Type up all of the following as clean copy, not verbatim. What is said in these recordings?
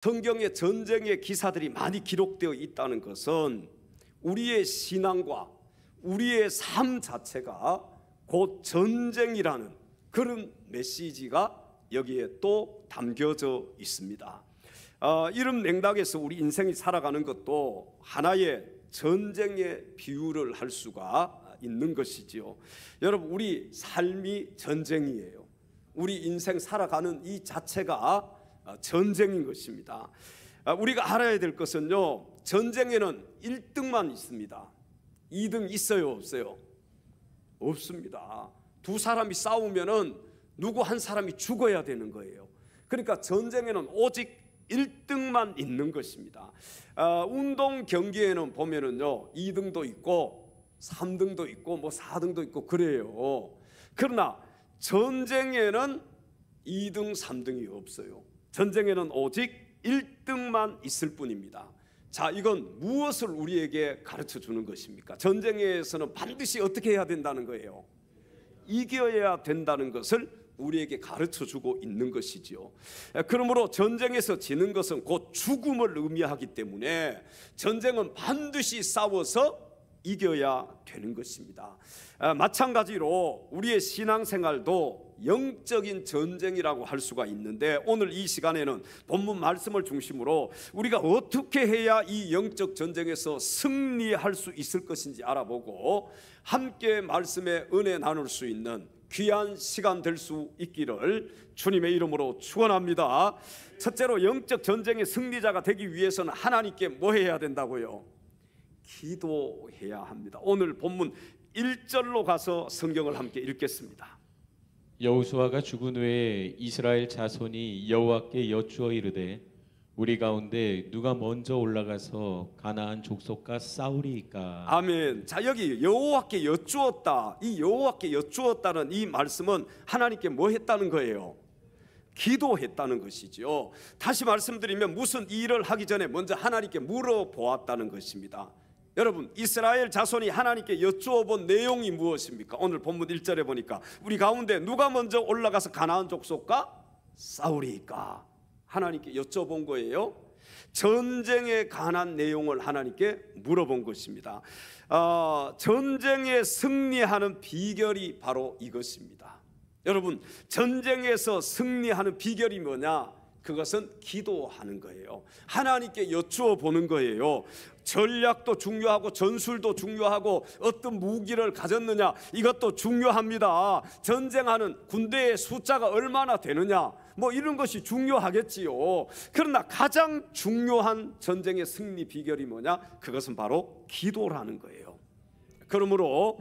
성경에 전쟁의 기사들이 많이 기록되어 있다는 것은 우리의 신앙과 우리의 삶 자체가 곧 전쟁이라는 그런 메시지가 여기에 또 담겨져 있습니다. 이런 맥락에서 우리 인생이 살아가는 것도 하나의 전쟁의 비유를 할 수가 있는 것이지요. 여러분, 우리 삶이 전쟁이에요. 우리 인생 살아가는 이 자체가 전쟁인 것입니다. 우리가 알아야 될 것은요, 전쟁에는 1등만 있습니다. 2등 있어요, 없어요? 없습니다. 두 사람이 싸우면은 누구 한 사람이 죽어야 되는 거예요. 그러니까 전쟁에는 오직 1등만 있는 것입니다. 운동 경기에는 보면은요, 2등도 있고 3등도 있고 뭐 4등도 있고 그래요. 그러나 전쟁에는 2등, 3등이 없어요. 전쟁에는 오직 1등만 있을 뿐입니다. 자, 이건 무엇을 우리에게 가르쳐 주는 것입니까? 전쟁에서는 반드시 어떻게 해야 된다는 거예요? 이겨야 된다는 것을 우리에게 가르쳐 주고 있는 것이지요. 그러므로 전쟁에서 지는 것은 곧 죽음을 의미하기 때문에 전쟁은 반드시 싸워서 이겨야 되는 것입니다. 마찬가지로 우리의 신앙생활도 영적인 전쟁이라고 할 수가 있는데, 오늘 이 시간에는 본문 말씀을 중심으로 우리가 어떻게 해야 이 영적 전쟁에서 승리할 수 있을 것인지 알아보고 함께 말씀의 은혜 나눌 수 있는 귀한 시간 될 수 있기를 주님의 이름으로 축원합니다. 첫째로 영적 전쟁의 승리자가 되기 위해서는 하나님께 뭐 해야 된다고요? 기도해야 합니다. 오늘 본문 1절로 가서 성경을 함께 읽겠습니다. 여호수아가 죽은 후에 이스라엘 자손이 여호와께 여쭈어 이르되 우리 가운데 누가 먼저 올라가서 가나안 족속과 싸우리이까. 아멘. 자, 여기 여호와께 여쭈었다. 이 여호와께 여쭈었다는 이 말씀은 하나님께 뭐 했다는 거예요? 기도했다는 것이죠. 다시 말씀드리면 무슨 일을 하기 전에 먼저 하나님께 물어보았다는 것입니다. 여러분, 이스라엘 자손이 하나님께 여쭈어 본 내용이 무엇입니까? 오늘 본문 1절에 보니까 우리 가운데 누가 먼저 올라가서 가나안 족속과 싸우리이까? 하나님께 여쭤본 거예요. 전쟁에 관한 내용을 하나님께 물어본 것입니다. 전쟁에 승리하는 비결이 바로 이것입니다. 여러분, 전쟁에서 승리하는 비결이 뭐냐? 그것은 기도하는 거예요. 하나님께 여쭈어 보는 거예요. 전략도 중요하고 전술도 중요하고 어떤 무기를 가졌느냐, 이것도 중요합니다. 전쟁하는 군대의 숫자가 얼마나 되느냐, 뭐 이런 것이 중요하겠지요. 그러나 가장 중요한 전쟁의 승리 비결이 뭐냐? 그것은 바로 기도라는 거예요. 그러므로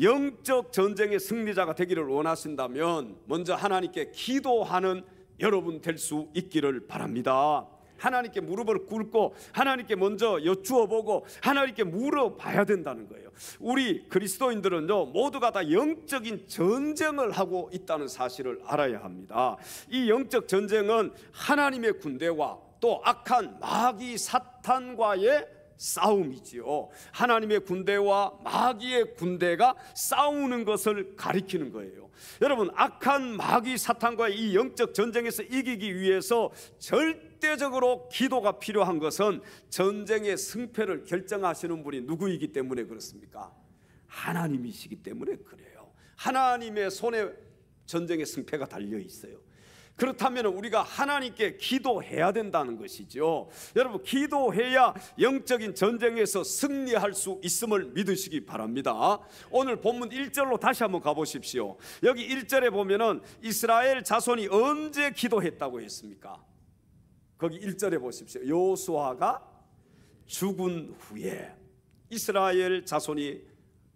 영적 전쟁의 승리자가 되기를 원하신다면 먼저 하나님께 기도하는 여러분 될 수 있기를 바랍니다. 하나님께 무릎을 꿇고 하나님께 먼저 여쭈어보고 하나님께 물어봐야 된다는 거예요. 우리 그리스도인들은요, 모두가 다 영적인 전쟁을 하고 있다는 사실을 알아야 합니다. 이 영적 전쟁은 하나님의 군대와 또 악한 마귀 사탄과의 싸움이지요. 하나님의 군대와 마귀의 군대가 싸우는 것을 가리키는 거예요. 여러분, 악한 마귀 사탄과의 이 영적 전쟁에서 이기기 위해서 절대적으로 기도가 필요한 것은 전쟁의 승패를 결정하시는 분이 누구이기 때문에 그렇습니까? 하나님이시기 때문에 그래요. 하나님의 손에 전쟁의 승패가 달려 있어요. 그렇다면 우리가 하나님께 기도해야 된다는 것이죠. 여러분, 기도해야 영적인 전쟁에서 승리할 수 있음을 믿으시기 바랍니다. 오늘 본문 1절로 다시 한번 가보십시오. 여기 1절에 보면은 이스라엘 자손이 언제 기도했다고 했습니까? 거기 1절에 보십시오. 여호수아가 죽은 후에 이스라엘 자손이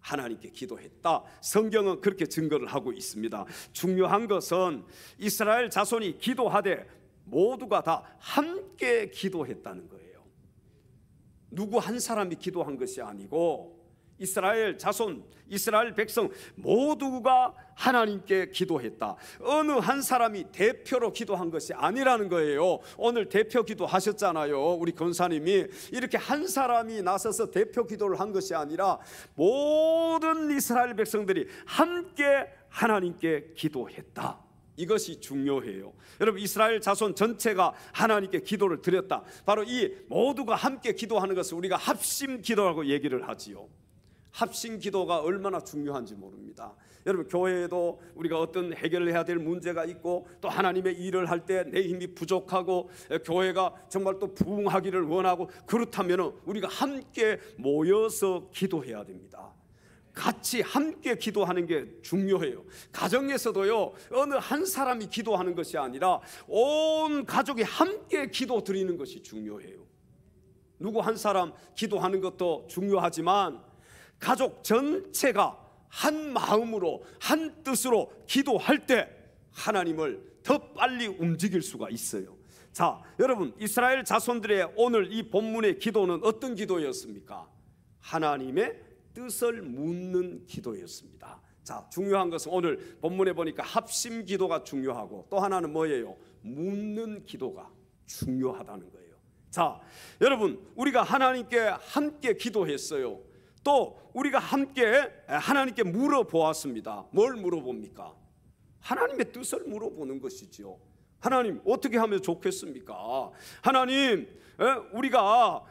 하나님께 기도했다. 성경은 그렇게 증거를 하고 있습니다. 중요한 것은 이스라엘 자손이 기도하되 모두가 다 함께 기도했다는 거예요. 누구 한 사람이 기도한 것이 아니고 이스라엘 자손, 이스라엘 백성 모두가 하나님께 기도했다. 어느 한 사람이 대표로 기도한 것이 아니라는 거예요. 오늘 대표 기도 하셨잖아요. 우리 권사님이 이렇게 한 사람이 나서서 대표 기도를 한 것이 아니라 모든 이스라엘 백성들이 함께 하나님께 기도했다. 이것이 중요해요. 여러분, 이스라엘 자손 전체가 하나님께 기도를 드렸다. 바로 이 모두가 함께 기도하는 것을 우리가 합심 기도라고 얘기를 하지요. 합심 기도가 얼마나 중요한지 모릅니다. 여러분, 교회에도 우리가 어떤 해결을 해야 될 문제가 있고 또 하나님의 일을 할 때 내 힘이 부족하고 교회가 정말 또 부흥하기를 원하고, 그렇다면 우리가 함께 모여서 기도해야 됩니다. 같이 함께 기도하는 게 중요해요. 가정에서도요, 어느 한 사람이 기도하는 것이 아니라 온 가족이 함께 기도 드리는 것이 중요해요. 누구 한 사람 기도하는 것도 중요하지만 가족 전체가 한 마음으로 한 뜻으로 기도할 때 하나님을 더 빨리 움직일 수가 있어요. 자, 여러분, 이스라엘 자손들의 오늘 이 본문의 기도는 어떤 기도였습니까? 하나님의 뜻을 묻는 기도였습니다. 자, 중요한 것은 오늘 본문에 보니까 합심 기도가 중요하고 또 하나는 뭐예요? 묻는 기도가 중요하다는 거예요. 자, 여러분, 우리가 하나님께 함께 기도했어요. 또 우리가 함께 하나님께 물어보았습니다. 뭘 물어봅니까? 하나님의 뜻을 물어보는 것이죠. 하나님, 어떻게 하면 좋겠습니까? 하나님, 우리가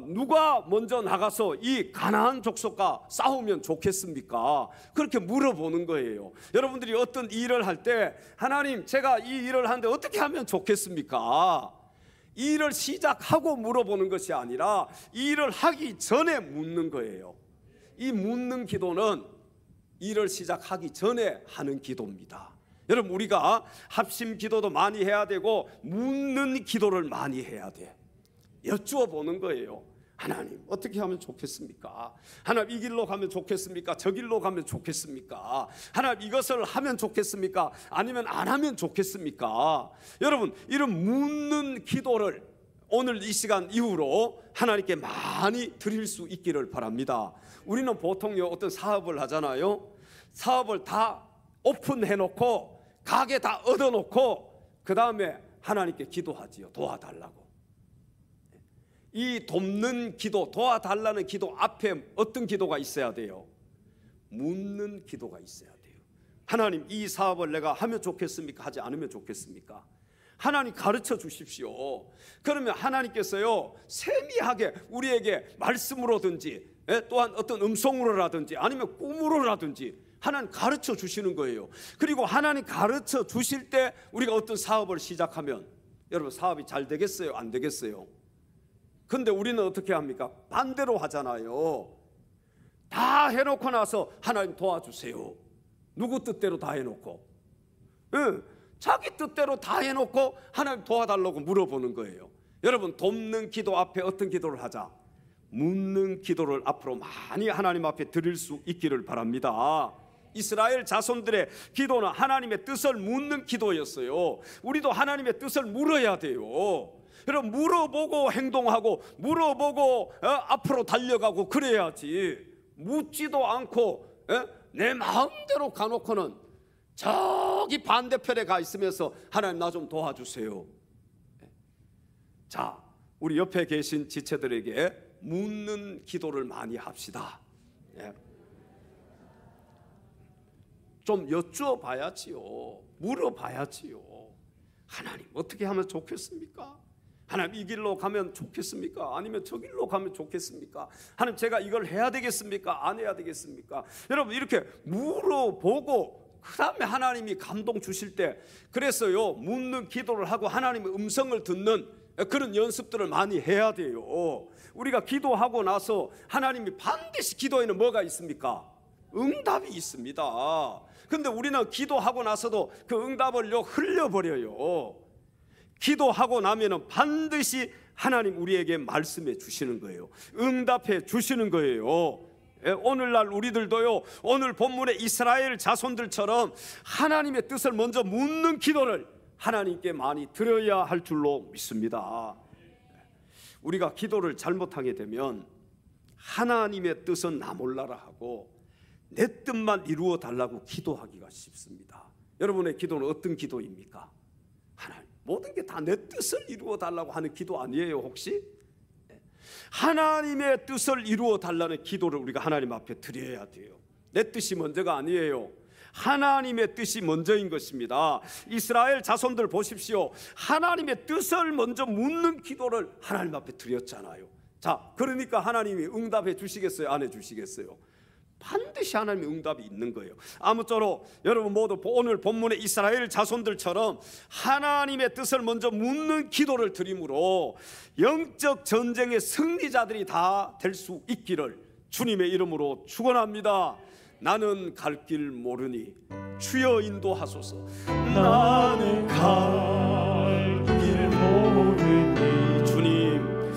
누가 먼저 나가서 이 가나안 족속과 싸우면 좋겠습니까? 그렇게 물어보는 거예요. 여러분들이 어떤 일을 할 때 하나님, 제가 이 일을 하는데 어떻게 하면 좋겠습니까? 이 일을 시작하고 물어보는 것이 아니라 이 일을 하기 전에 묻는 거예요. 이 묻는 기도는 일을 시작하기 전에 하는 기도입니다. 여러분, 우리가 합심 기도도 많이 해야 되고 묻는 기도를 많이 해야 돼. 여쭈어 보는 거예요. 하나님, 어떻게 하면 좋겠습니까? 하나님, 이 길로 가면 좋겠습니까? 저 길로 가면 좋겠습니까? 하나님, 이것을 하면 좋겠습니까? 아니면 안 하면 좋겠습니까? 여러분, 이런 묻는 기도를 오늘 이 시간 이후로 하나님께 많이 드릴 수 있기를 바랍니다. 우리는 보통요, 어떤 사업을 하잖아요. 사업을 다 오픈해놓고 가게 다 얻어놓고 그 다음에 하나님께 기도하지요. 도와달라고. 이 돕는 기도, 도와달라는 기도 앞에 어떤 기도가 있어야 돼요? 묻는 기도가 있어야 돼요. 하나님, 이 사업을 내가 하면 좋겠습니까? 하지 않으면 좋겠습니까? 하나님, 가르쳐 주십시오. 그러면 하나님께서요, 세미하게 우리에게 말씀으로든지 또한 어떤 음성으로라든지 아니면 꿈으로라든지 하나님 가르쳐 주시는 거예요. 그리고 하나님 가르쳐 주실 때 우리가 어떤 사업을 시작하면 여러분, 사업이 잘 되겠어요? 안 되겠어요? 근데 우리는 어떻게 합니까? 반대로 하잖아요. 다 해놓고 나서 하나님 도와주세요. 누구 뜻대로 다 해놓고, 자기 뜻대로 다 해놓고 하나님 도와달라고 물어보는 거예요. 여러분, 돕는 기도 앞에 어떤 기도를 하자? 묻는 기도를 앞으로 많이 하나님 앞에 드릴 수 있기를 바랍니다. 이스라엘 자손들의 기도는 하나님의 뜻을 묻는 기도였어요. 우리도 하나님의 뜻을 물어야 돼요. 여러분, 물어보고 행동하고 물어보고 앞으로 달려가고 그래야지. 묻지도 않고 내 마음대로 가놓고는 저기 반대편에 가 있으면서 하나님, 나 좀 도와주세요. 자, 우리 옆에 계신 지체들에게 묻는 기도를 많이 합시다. 좀 여쭈어 봐야지요. 물어봐야지요. 하나님, 어떻게 하면 좋겠습니까? 하나님, 이 길로 가면 좋겠습니까? 아니면 저 길로 가면 좋겠습니까? 하나님, 제가 이걸 해야 되겠습니까? 안 해야 되겠습니까? 여러분, 이렇게 물어보고 그 다음에 하나님이 감동 주실 때, 그래서요, 묻는 기도를 하고 하나님의 음성을 듣는 그런 연습들을 많이 해야 돼요. 우리가 기도하고 나서 하나님이 반드시 기도에는 뭐가 있습니까? 응답이 있습니다. 근데 우리는 기도하고 나서도 그 응답을요, 흘려버려요. 기도하고 나면은 반드시 하나님 우리에게 말씀해 주시는 거예요. 응답해 주시는 거예요. 오늘날 우리들도요, 오늘 본문의 이스라엘 자손들처럼 하나님의 뜻을 먼저 묻는 기도를 하나님께 많이 드려야 할 줄로 믿습니다. 우리가 기도를 잘못하게 되면 하나님의 뜻은 나 몰라라 하고 내 뜻만 이루어 달라고 기도하기가 쉽습니다. 여러분의 기도는 어떤 기도입니까? 하나님, 모든 게 다 내 뜻을 이루어 달라고 하는 기도 아니에요, 혹시? 하나님의 뜻을 이루어 달라는 기도를 우리가 하나님 앞에 드려야 돼요. 내 뜻이 먼저가 아니에요. 하나님의 뜻이 먼저인 것입니다. 이스라엘 자손들 보십시오. 하나님의 뜻을 먼저 묻는 기도를 하나님 앞에 드렸잖아요. 자, 그러니까 하나님이 응답해 주시겠어요? 안 해 주시겠어요? 반드시 하나님의 응답이 있는 거예요. 아무쪼록 여러분 모두 오늘 본문의 이스라엘 자손들처럼 하나님의 뜻을 먼저 묻는 기도를 드림으로 영적 전쟁의 승리자들이 다 될 수 있기를 주님의 이름으로 축원합니다. 나는 갈 길 모르니 주여 인도하소서. 나는 갈 길 모르니 주님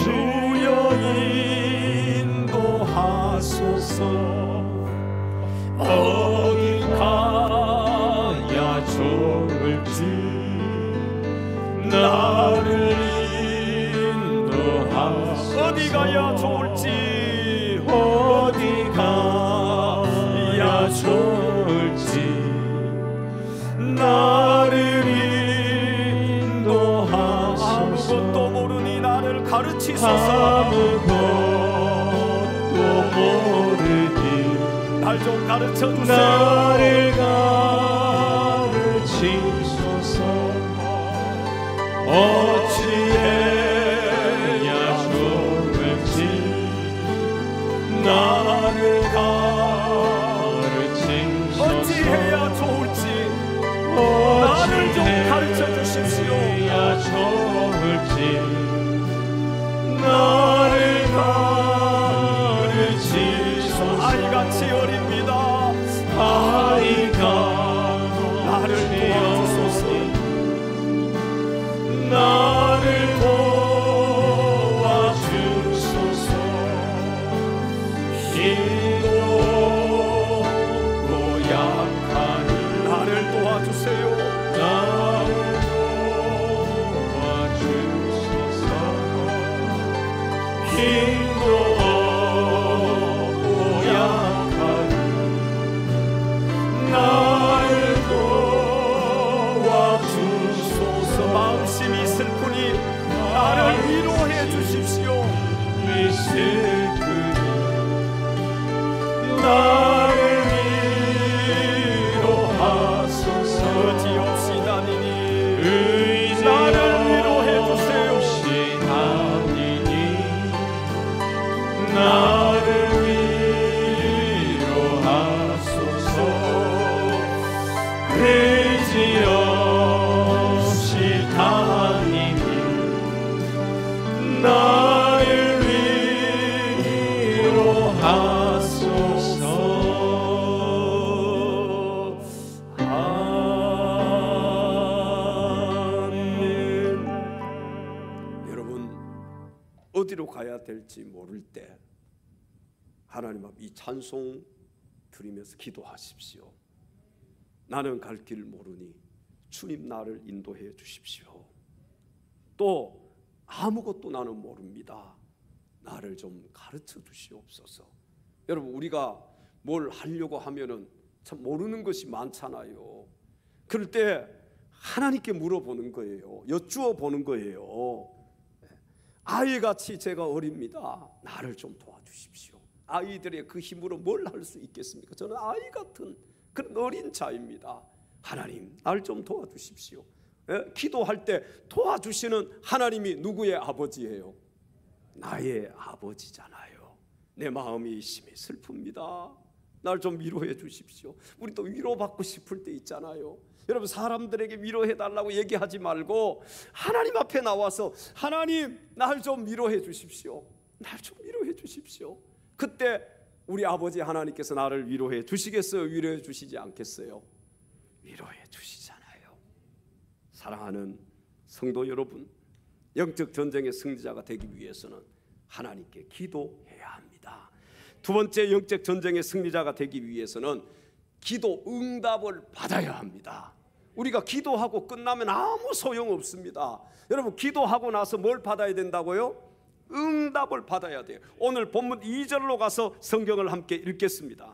주여 인도하소서. 어디 가야 좋을지 나를 인도하소서. 어디 가야 좋을지 어디 가야 좋을지 나를 인도하소서. 아무것도 모르니 나를 가르치소서. 아무것도 모르니 날 좀 가르쳐 주세요. 나를 가르치소서. 어찌해야 좋을지 나를 가르치소서. 어찌해야 좋을지 나를 좀 가르쳐 주십시오. 어찌해야 좋을지 나를 가르치소서. 아이같이 어립니다. 아이가 나를 도와주소서. 나를 도와주소서. 힘도 없고 약한 나를 도와주세요. 나를 도와주소서. 힘도 없고 약한 나를 도와주소서. 마음심이 슬프니 나를 위로해 주십시오. 슬프니 나를 위로하소서. 의지없이 다니니 나를 위로해 주세요. 나를 위로하소서. 의지 없이 다니니 나를 위로하소서. 아멘. 여러분 어디로 가야 될지 모를 때 하나님 앞 이 찬송 드리면서 기도하십시오. 나는 갈 길 모르니 주님 나를 인도해 주십시오. 또 아무것도 나는 모릅니다. 나를 좀 가르쳐 주시옵소서. 여러분 우리가 뭘 하려고 하면은 참 모르는 것이 많잖아요. 그럴 때 하나님께 물어보는 거예요. 여쭈어 보는 거예요. 아이같이 제가 어립니다. 나를 좀 도와주십시오. 아이들의 그 힘으로 뭘 할 수 있겠습니까? 저는 아이 같은 그런 어린 자입니다. 하나님 날 좀 도와주십시오. 기도할 때 도와주시는 하나님이 누구의 아버지예요? 나의 아버지잖아요. 내 마음이 심히 슬픕니다. 날 좀 위로해 주십시오. 우리 또 위로받고 싶을 때 있잖아요. 여러분 사람들에게 위로해달라고 얘기하지 말고 하나님 앞에 나와서 하나님 날 좀 위로해 주십시오. 날 좀 위로해 주십시오. 그때 우리 아버지 하나님께서 나를 위로해 주시겠어요? 위로해 주시지 않겠어요? 위로해 주시잖아요. 사랑하는 성도 여러분, 영적 전쟁의 승리자가 되기 위해서는 하나님께 기도해야 합니다. 두 번째 영적 전쟁의 승리자가 되기 위해서는 기도 응답을 받아야 합니다. 우리가 기도하고 끝나면 아무 소용없습니다. 여러분 기도하고 나서 뭘 받아야 된다고요? 응답을 받아야 돼요. 오늘 본문 2절로 가서 성경을 함께 읽겠습니다.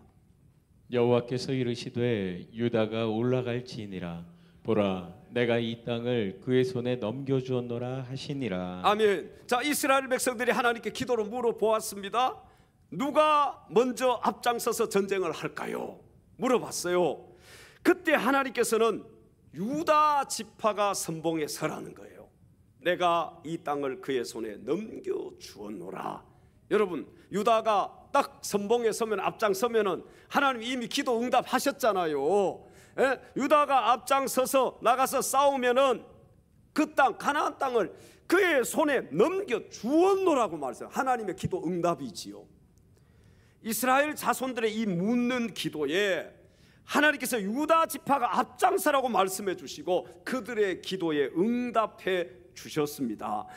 여호와께서 이르시되 유다가 올라갈지니라 보라 내가 이 땅을 그의 손에 넘겨주었노라 하시니라. 아멘. 자, 이스라엘 백성들이 하나님께 기도로 물어보았습니다. 누가 먼저 앞장서서 전쟁을 할까요? 물어봤어요. 그때 하나님께서는 유다 지파가 선봉에 서라는 거예요. 내가 이 땅을 그의 손에 넘겨주었노라. 여러분, 유다가 딱 선봉에 서면, 앞장서면은 하나님 이미 기도 응답하셨잖아요. 유다가 앞장서서 나가서 싸우면은 그 땅, 가나안 땅을 그의 손에 넘겨주었노라고 말했어요. 하나님의 기도 응답이지요. 이스라엘 자손들의 이 묻는 기도에 하나님께서 유다 지파가 앞장서라고 말씀해 주시고 그들의 기도에 응답해 주셨습니다.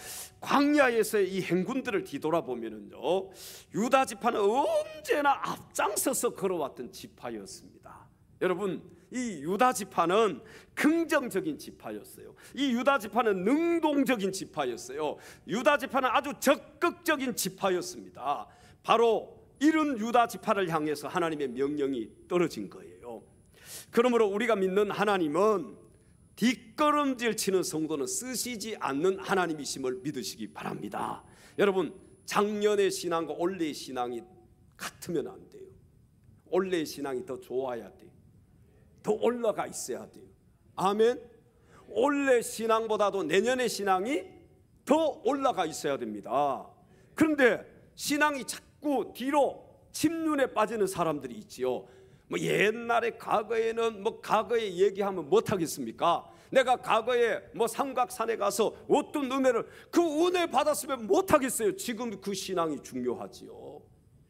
광야에서의 이 행군들을 뒤돌아보면요, 유다 지파는 언제나 앞장서서 걸어왔던 지파였습니다. 여러분, 이 유다 지파는 긍정적인 지파였어요. 이 유다 지파는 능동적인 지파였어요. 유다 지파는 아주 적극적인 지파였습니다. 바로 이런 유다 지파를 향해서 하나님의 명령이 떨어진 거예요. 그러므로 우리가 믿는 하나님은 뒷걸음질 치는 성도는 쓰시지 않는 하나님이심을 믿으시기 바랍니다. 여러분, 작년의 신앙과 올해의 신앙이 같으면 안 돼요. 올해의 신앙이 더 좋아야 돼요. 더 올라가 있어야 돼요. 아멘. 올해 신앙보다도 내년의 신앙이 더 올라가 있어야 됩니다. 그런데 신앙이 자꾸 뒤로 침륜에 빠지는 사람들이 있지요. 뭐 옛날에 과거에는 뭐 과거에 얘기하면 못하겠습니까? 내가 과거에 뭐 삼각산에 가서 어떤 은혜를 그 은혜 받았으면 못하겠어요. 지금 그 신앙이 중요하지요.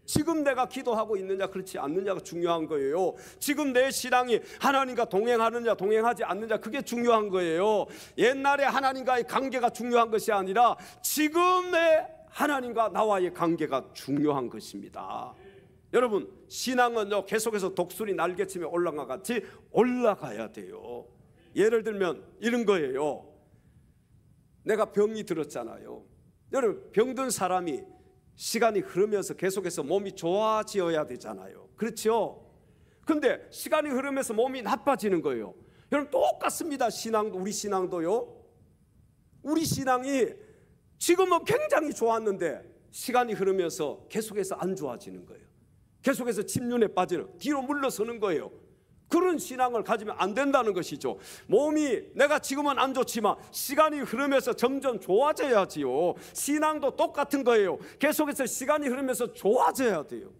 지금 내가 기도하고 있느냐 그렇지 않느냐가 중요한 거예요. 지금 내 신앙이 하나님과 동행하느냐 동행하지 않느냐 그게 중요한 거예요. 옛날에 하나님과의 관계가 중요한 것이 아니라 지금의 하나님과 나와의 관계가 중요한 것입니다. 여러분, 신앙은요 계속해서 독수리 날개치며 올라가 같이 올라가야 돼요. 예를 들면 이런 거예요. 내가 병이 들었잖아요. 여러분, 병든 사람이 시간이 흐르면서 계속해서 몸이 좋아지어야 되잖아요. 그렇죠? 근데 시간이 흐르면서 몸이 나빠지는 거예요. 여러분, 똑같습니다. 신앙도, 우리 신앙도요. 우리 신앙이 지금은 굉장히 좋았는데 시간이 흐르면서 계속해서 안 좋아지는 거예요. 계속해서 침륜에 빠지는, 뒤로 물러서는 거예요. 그런 신앙을 가지면 안 된다는 것이죠. 몸이 내가 지금은 안 좋지만 시간이 흐르면서 점점 좋아져야지요. 신앙도 똑같은 거예요. 계속해서 시간이 흐르면서 좋아져야 돼요.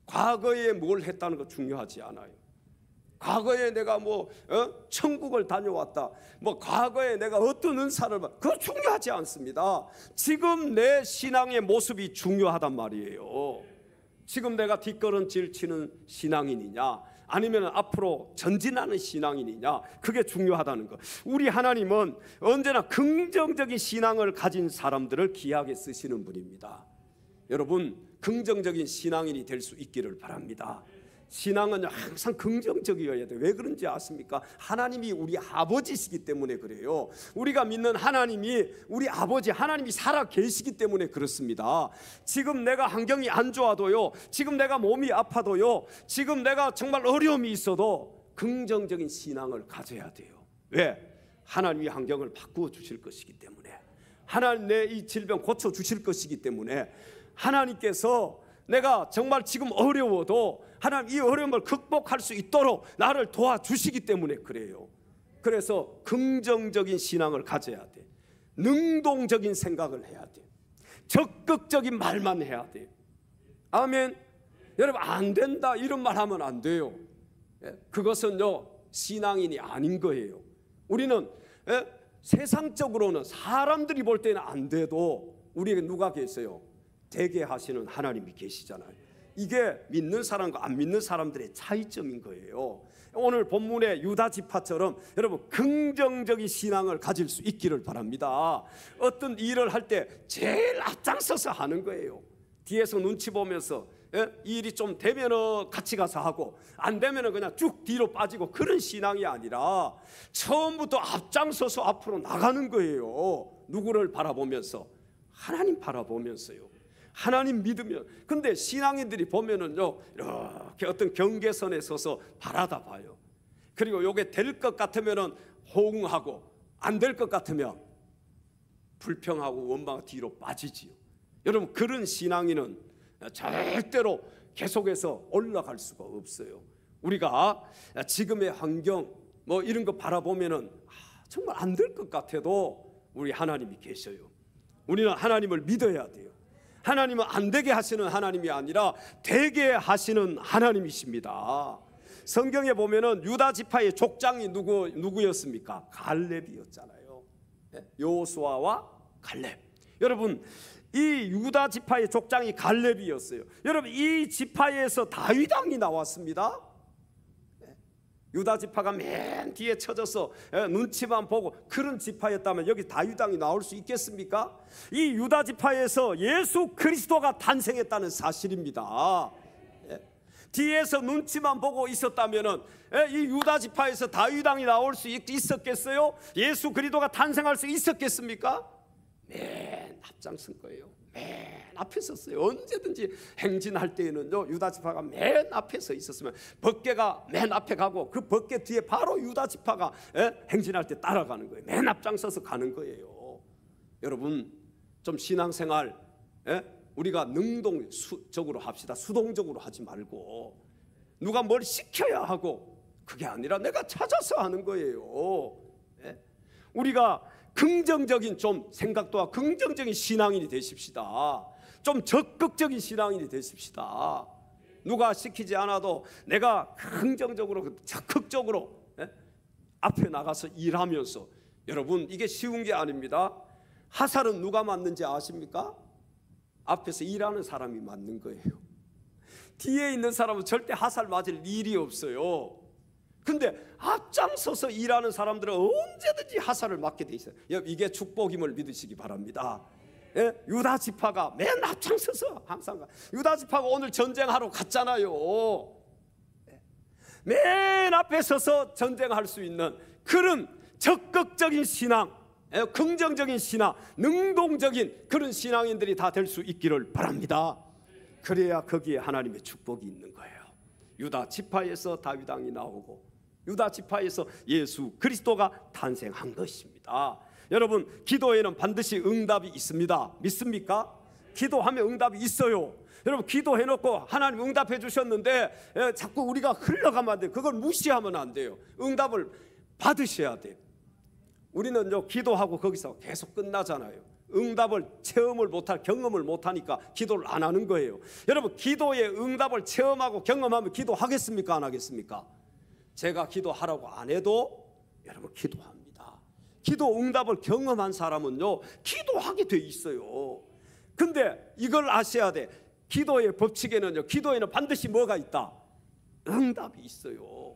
과거에 뭘 했다는 거 중요하지 않아요. 과거에 내가 천국을 다녀왔다, 과거에 내가 어떤 은사를 그거 중요하지 않습니다. 지금 내 신앙의 모습이 중요하단 말이에요. 지금 내가 뒷걸음질 치는 신앙인이냐 아니면 앞으로 전진하는 신앙인이냐, 그게 중요하다는 것. 우리 하나님은 언제나 긍정적인 신앙을 가진 사람들을 귀하게 쓰시는 분입니다. 여러분, 긍정적인 신앙인이 될 수 있기를 바랍니다. 신앙은 항상 긍정적이어야 돼요. 왜 그런지 아십니까? 하나님이 우리 아버지시기 때문에 그래요. 우리가 믿는 하나님이 우리 아버지, 하나님이 살아 계시기 때문에 그렇습니다. 지금 내가 환경이 안 좋아도요, 지금 내가 몸이 아파도요, 지금 내가 정말 어려움이 있어도 긍정적인 신앙을 가져야 돼요. 왜? 하나님이 환경을 바꾸어 주실 것이기 때문에, 하나님 내 이 질병 고쳐 주실 것이기 때문에, 하나님께서 내가 정말 지금 어려워도 하나님 이 어려움을 극복할 수 있도록 나를 도와주시기 때문에 그래요. 그래서 긍정적인 신앙을 가져야 돼. 능동적인 생각을 해야 돼. 적극적인 말만 해야 돼. 아멘. 여러분, 안 된다 이런 말 하면 안 돼요. 그것은요 신앙인이 아닌 거예요. 우리는 세상적으로는 사람들이 볼 때는 안 돼도 우리에게 누가 계세요? 되게 하시는 하나님이 계시잖아요. 이게 믿는 사람과 안 믿는 사람들의 차이점인 거예요. 오늘 본문의 유다 지파처럼 여러분 긍정적인 신앙을 가질 수 있기를 바랍니다. 어떤 일을 할 때 제일 앞장서서 하는 거예요. 뒤에서 눈치 보면서 이 일이 좀 되면은 같이 가서 하고, 안 되면은 그냥 쭉 뒤로 빠지고, 그런 신앙이 아니라 처음부터 앞장서서 앞으로 나가는 거예요. 누구를 바라보면서? 하나님 바라보면서요. 하나님 믿으면. 근데 신앙인들이 보면은요 이렇게 어떤 경계선에 서서 바라다 봐요. 그리고 요게 될 것 같으면은 호응하고, 안 될 것 같으면 불평하고 원망 뒤로 빠지지요. 여러분, 그런 신앙인은 절대로 계속해서 올라갈 수가 없어요. 우리가 지금의 환경 뭐 이런 거 바라보면은 정말 안 될 것 같아도 우리 하나님이 계셔요. 우리는 하나님을 믿어야 돼요. 하나님은 안 되게 하시는 하나님이 아니라 되게 하시는 하나님이십니다. 성경에 보면은 유다 지파의 족장이 누구였습니까? 갈렙이었잖아요. 여호수아와 갈렙. 여러분, 이 유다 지파의 족장이 갈렙이었어요. 여러분, 이 지파에서 다윗 왕이 나왔습니다. 유다 지파가 맨 뒤에 쳐져서 눈치만 보고 그런 지파였다면 여기 다윗 왕이 나올 수 있겠습니까? 이 유다 지파에서 예수 그리스도가 탄생했다는 사실입니다. 뒤에서 눈치만 보고 있었다면은 이 유다 지파에서 다윗 왕이 나올 수 있었겠어요? 예수 그리스도가 탄생할 수 있었겠습니까? 맨 앞장선 거예요. 맨 앞에 섰어요. 언제든지 행진할 때에는요, 유다 지파가 맨 앞에 서 있었으면 법궤가 맨 앞에 가고 그 법궤 뒤에 바로 유다 지파가 행진할 때 따라가는 거예요. 맨 앞장서서 가는 거예요. 여러분, 좀 신앙생활 우리가 능동적으로 합시다. 수동적으로 하지 말고 누가 뭘 시켜야 하고 그게 아니라 내가 찾아서 하는 거예요. 우리가 긍정적인 좀 생각도와 긍정적인 신앙인이 되십시다. 좀 적극적인 신앙인이 되십시다. 누가 시키지 않아도 내가 긍정적으로 적극적으로 앞에 나가서 일하면서, 여러분 이게 쉬운 게 아닙니다. 화살은 누가 맞는지 아십니까? 앞에서 일하는 사람이 맞는 거예요. 뒤에 있는 사람은 절대 화살 맞을 일이 없어요. 근데 앞장서서 일하는 사람들은 언제든지 화살을 맞게 돼 있어요. 이게 축복임을 믿으시기 바랍니다. 유다 지파가 맨 앞장서서 항상, 유다 지파가 오늘 전쟁하러 갔잖아요. 맨 앞에 서서 전쟁할 수 있는 그런 적극적인 신앙, 긍정적인 신앙, 능동적인 그런 신앙인들이 다 될 수 있기를 바랍니다. 그래야 거기에 하나님의 축복이 있는 거예요. 유다 지파에서 다윗 왕이 나오고 유다 지파에서 예수 그리스도가 탄생한 것입니다. 여러분, 기도에는 반드시 응답이 있습니다. 믿습니까? 기도하면 응답이 있어요. 여러분, 기도해놓고 하나님 응답해 주셨는데 자꾸 우리가 흘러가면 안 돼요. 그걸 무시하면 안 돼요. 응답을 받으셔야 돼요. 우리는 기도하고 거기서 계속 끝나잖아요. 응답을 체험을 못할, 경험을 못하니까 기도를 안 하는 거예요. 여러분, 기도의 응답을 체험하고 경험하면 기도하겠습니까? 안 하겠습니까? 제가 기도하라고 안 해도 여러분 기도합니다. 기도 응답을 경험한 사람은요, 기도하게 돼 있어요. 근데 이걸 아셔야 돼. 기도의 법칙에는요, 기도에는 반드시 뭐가 있다? 응답이 있어요.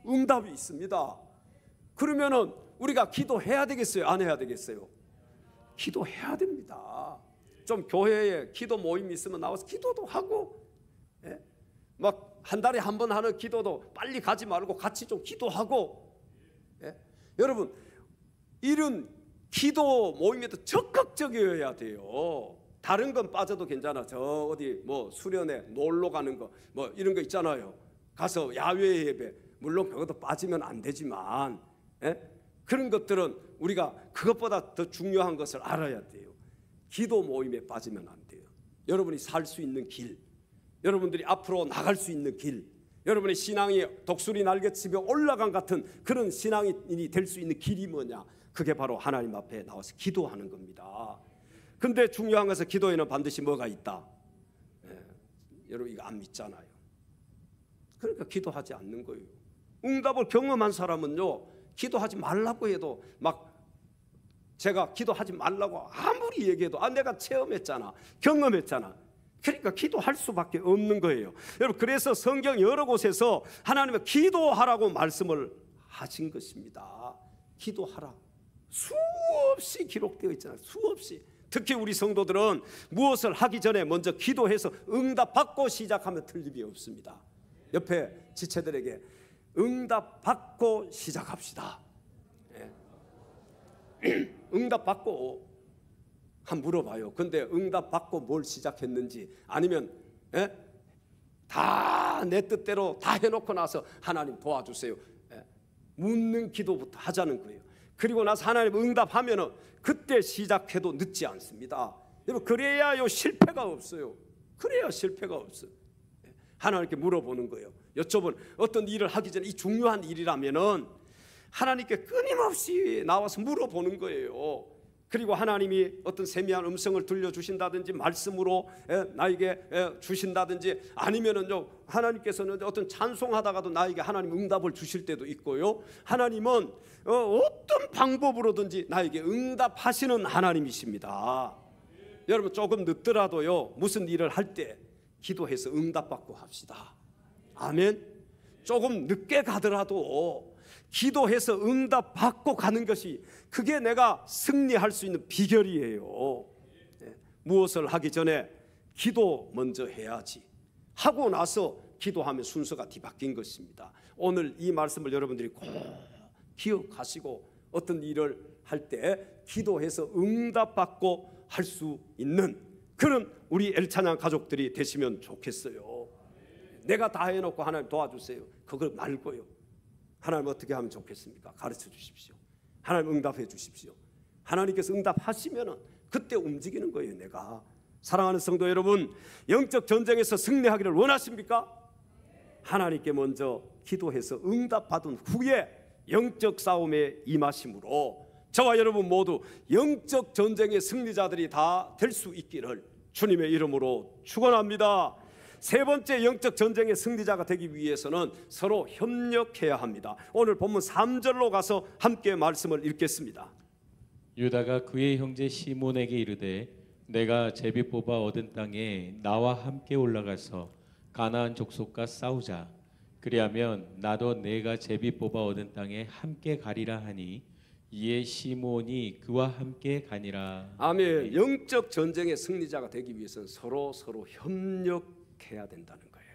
응답이 있습니다. 그러면은 우리가 기도해야 되겠어요? 안 해야 되겠어요? 기도해야 됩니다. 좀 교회에 기도 모임이 있으면 나와서 기도도 하고, 막 한 달에 한 번 하는 기도도 빨리 가지 말고 같이 좀 기도하고, 여러분 이런 기도 모임에도 적극적이어야 돼요. 다른 건 빠져도 괜찮아. 저 어디 뭐 수련회 놀러 가는 거 뭐 이런 거 있잖아요. 가서 야외 예배, 물론 그것도 빠지면 안 되지만 그런 것들은 우리가 그것보다 더 중요한 것을 알아야 돼요. 기도 모임에 빠지면 안 돼요. 여러분이 살 수 있는 길, 여러분들이 앞으로 나갈 수 있는 길, 여러분의 신앙이 독수리 날개치며 올라간 같은 그런 신앙인이 될 수 있는 길이 뭐냐? 그게 바로 하나님 앞에 나와서 기도하는 겁니다. 근데 중요한 것은 기도에는 반드시 뭐가 있다? 여러분 이거 안 믿잖아요. 그러니까 기도하지 않는 거예요. 응답을 경험한 사람은요, 기도하지 말라고 해도 막 제가 기도하지 말라고 아무리 얘기해도 내가 체험했잖아, 경험했잖아. 그러니까 기도할 수밖에 없는 거예요. 여러분, 그래서 성경 여러 곳에서 하나님은 기도하라고 말씀을 하신 것입니다. 기도하라. 수없이 기록되어 있잖아요. 수없이. 특히 우리 성도들은 무엇을 하기 전에 먼저 기도해서 응답받고 시작하면 틀림이 없습니다. 옆에 지체들에게 응답받고 시작합시다. 응답받고 한번 물어봐요. 근데 응답받고 뭘 시작했는지, 아니면 다 내 뜻대로 다 해놓고 나서 하나님 도와주세요, 묻는 기도부터 하자는 거예요. 그리고 나서 하나님 응답하면은 그때 시작해도 늦지 않습니다. 여러분, 그래야 실패가 없어요. 그래야 실패가 없어요. 하나님께 물어보는 거예요. 여쭤본 어떤 일을 하기 전에 이 중요한 일이라면은 하나님께 끊임없이 나와서 물어보는 거예요. 그리고 하나님이 어떤 세미한 음성을 들려주신다든지 말씀으로 나에게 주신다든지 아니면은요 하나님께서는 어떤 찬송하다가도 나에게 하나님 응답을 주실 때도 있고요. 하나님은 어떤 방법으로든지 나에게 응답하시는 하나님이십니다. 여러분 조금 늦더라도요 무슨 일을 할 때 기도해서 응답받고 합시다. 아멘. 조금 늦게 가더라도 기도해서 응답받고 가는 것이 그게 내가 승리할 수 있는 비결이에요. 무엇을 하기 전에 기도 먼저 해야지 하고 나서 기도하면 순서가 뒤바뀐 것입니다. 오늘 이 말씀을 여러분들이 꼭 기억하시고 어떤 일을 할 때 기도해서 응답받고 할 수 있는 그런 우리 엘찬양 가족들이 되시면 좋겠어요. 내가 다 해놓고 하나님 도와주세요 그걸 말고요. 하나님 어떻게 하면 좋겠습니까? 가르쳐 주십시오. 하나님 응답해 주십시오. 하나님께서 응답하시면 그때 움직이는 거예요. 내가 사랑하는 성도 여러분, 영적 전쟁에서 승리하기를 원하십니까? 하나님께 먼저 기도해서 응답받은 후에 영적 싸움에 임하심으로 저와 여러분 모두 영적 전쟁의 승리자들이 다 될 수 있기를 주님의 이름으로 축원합니다. 세 번째 영적 전쟁의 승리자가 되기 위해서는 서로 협력해야 합니다. 오늘 본문 3절로 가서 함께 말씀을 읽겠습니다. 유다가 그의 형제 시몬에게 이르되 내가 제비 뽑아 얻은 땅에 나와 함께 올라가서 가나안 족속과 싸우자. 그리하면 나도 내가 제비 뽑아 얻은 땅에 함께 가리라 하니 이에 시몬이 그와 함께 가니라. 아멘. 영적 전쟁의 승리자가 되기 위해서는 서로 협력해야 된다는 거예요.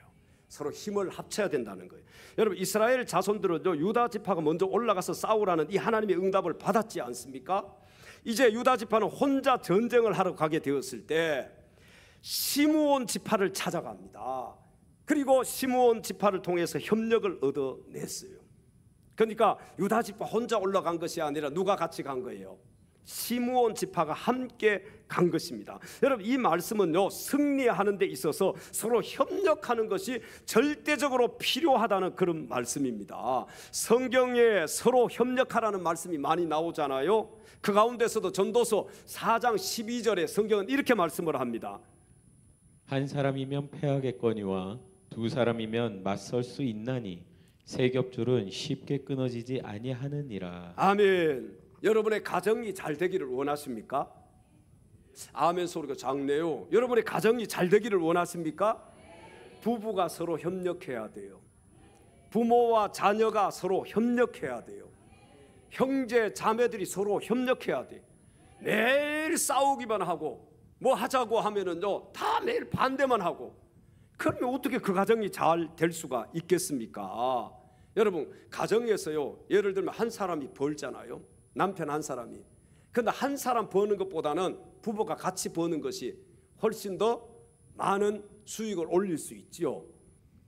서로 힘을 합쳐야 된다는 거예요. 여러분 이스라엘 자손들은요 유다 지파가 먼저 올라가서 싸우라는 이 하나님의 응답을 받았지 않습니까? 이제 유다 지파는 혼자 전쟁을 하러 가게 되었을 때 시므온 지파를 찾아갑니다. 그리고 시므온 지파를 통해서 협력을 얻어냈어요. 그러니까 유다 지파 혼자 올라간 것이 아니라 누가 같이 간 거예요? 시므온 지파가 함께 간 것입니다. 여러분 이 말씀은요 승리하는 데 있어서 서로 협력하는 것이 절대적으로 필요하다는 그런 말씀입니다. 성경에 서로 협력하라는 말씀이 많이 나오잖아요. 그 가운데서도 전도서 4장 12절에 성경은 이렇게 말씀을 합니다. 한 사람이면 패하겠거니와 두 사람이면 맞설 수 있나니 세 겹줄은 쉽게 끊어지지 아니하느니라. 아멘. 여러분의 가정이 잘 되기를 원하십니까? 아멘 소리가 작네요. 여러분의 가정이 잘 되기를 원하십니까? 부부가 서로 협력해야 돼요. 부모와 자녀가 서로 협력해야 돼요. 형제 자매들이 서로 협력해야 돼요. 매일 싸우기만 하고 뭐 하자고 하면은요 다 매일 반대만 하고 그러면 어떻게 그 가정이 잘 될 수가 있겠습니까? 여러분 가정에서요 예를 들면 한 사람이 벌잖아요. 남편 한 사람이. 그런데 한 사람 버는 것보다는 부부가 같이 버는 것이 훨씬 더 많은 수익을 올릴 수 있죠.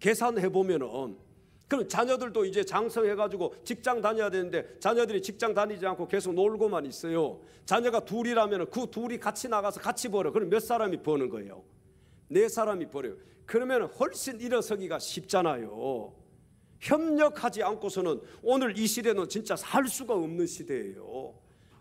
계산해 보면은 그럼 자녀들도 이제 장성해가지고 직장 다녀야 되는데 자녀들이 직장 다니지 않고 계속 놀고만 있어요. 자녀가 둘이라면 그 둘이 같이 나가서 같이 벌어. 그럼 몇 사람이 버는 거예요? 네 사람이 벌어요. 그러면 훨씬 일어서기가 쉽잖아요. 협력하지 않고서는 오늘 이 시대는 진짜 살 수가 없는 시대예요.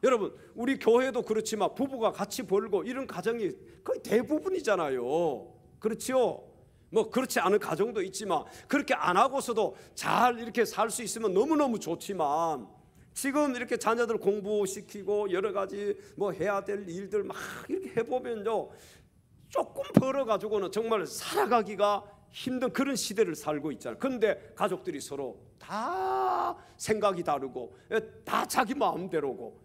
여러분 우리 교회도 그렇지만 부부가 같이 벌고 이런 가정이 거의 대부분이잖아요. 그렇죠? 뭐 그렇지 않은 가정도 있지만 그렇게 안 하고서도 잘 이렇게 살 수 있으면 너무너무 좋지만 지금 이렇게 자녀들 공부시키고 여러 가지 뭐 해야 될 일들 막 이렇게 해보면요 조금 벌어가지고는 정말 살아가기가 힘든 그런 시대를 살고 있잖아요. 그런데 가족들이 서로 다 생각이 다르고 다 자기 마음대로고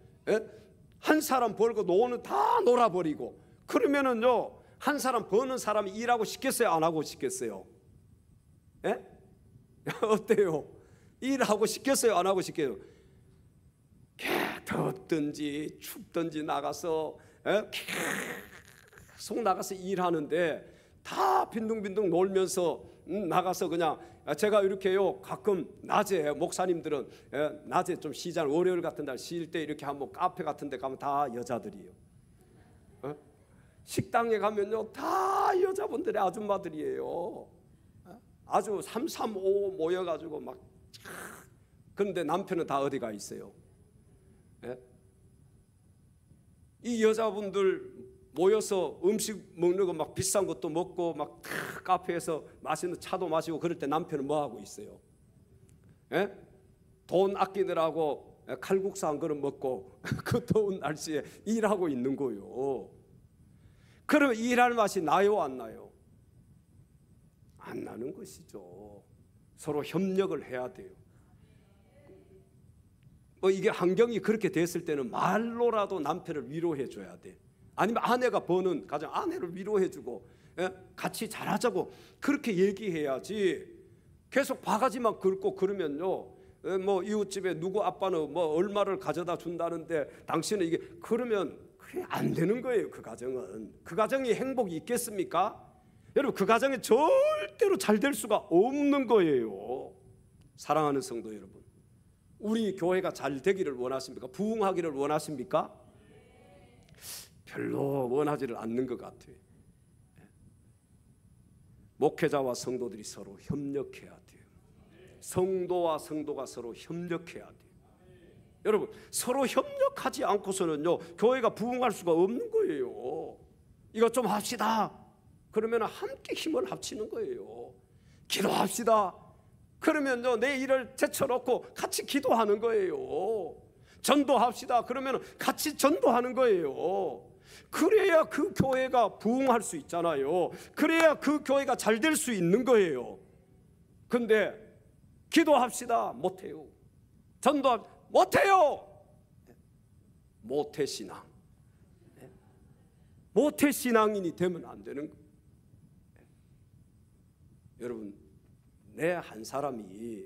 한 사람 벌고 노는 다 놀아버리고 그러면은요 한 사람 버는 사람이 일하고 싶겠어요? 안 하고 싶겠어요? 어때요? 일하고 싶겠어요? 안 하고 싶겠어요? 덥든지 춥든지 나가서 계속 나가서 일하는데 다 빈둥빈둥 놀면서 나가서 그냥 제가 이렇게요 가끔 낮에 목사님들은 낮에 좀 쉬잖아요. 월요일 같은 날 쉴 때 이렇게 한번 카페 같은 데 가면 다 여자들이에요. 식당에 가면요 다 여자분들의 아줌마들이에요. 아주 335 모여가지고 막 그런데 남편은 다 어디가 있어요? 예? 이 여자분들 모여서 음식 먹는 거 막 비싼 것도 먹고 막 카페에서 맛있는 차도 마시고 그럴 때 남편은 뭐 하고 있어요? 예? 돈 아끼느라고 칼국수 한 그릇 먹고 그 더운 날씨에 일하고 있는 거요. 그러면 일할 맛이 나요, 안 나요? 안 나는 것이죠. 서로 협력을 해야 돼요. 이게 환경이 그렇게 됐을 때는 말로라도 남편을 위로해 줘야 돼. 아니면 아내가 버는 가정 아내를 위로해 주고 같이 잘하자고 그렇게 얘기해야지. 계속 바가지만 긁고 그러면요, 뭐 이웃집에 누구 아빠는 뭐 얼마를 가져다 준다는데 당신은 이게 그러면 그게 안 되는 거예요. 그 가정은, 그 가정이 행복이 있겠습니까? 여러분, 그 가정이 절대로 잘 될 수가 없는 거예요. 사랑하는 성도 여러분, 우리 교회가 잘 되기를 원하십니까? 부흥하기를 원하십니까? 별로 원하지를 않는 것 같아요. 목회자와 성도들이 서로 협력해야 돼요. 성도와 성도가 서로 협력해야 돼요. 여러분, 서로 협력하지 않고서는요, 교회가 부흥할 수가 없는 거예요. 이거 좀 합시다. 그러면 함께 힘을 합치는 거예요. 기도합시다. 그러면요, 내 일을 제쳐놓고 같이 기도하는 거예요. 전도합시다. 그러면 같이 전도하는 거예요. 그래야 그 교회가 부흥할 수 있잖아요. 그래야 그 교회가 잘 될 수 있는 거예요. 근데 기도합시다. 못해요. 전도 못해요. 모태신앙. 모태신앙인이 되면 안 되는 거예요. 여러분, 내 한 사람이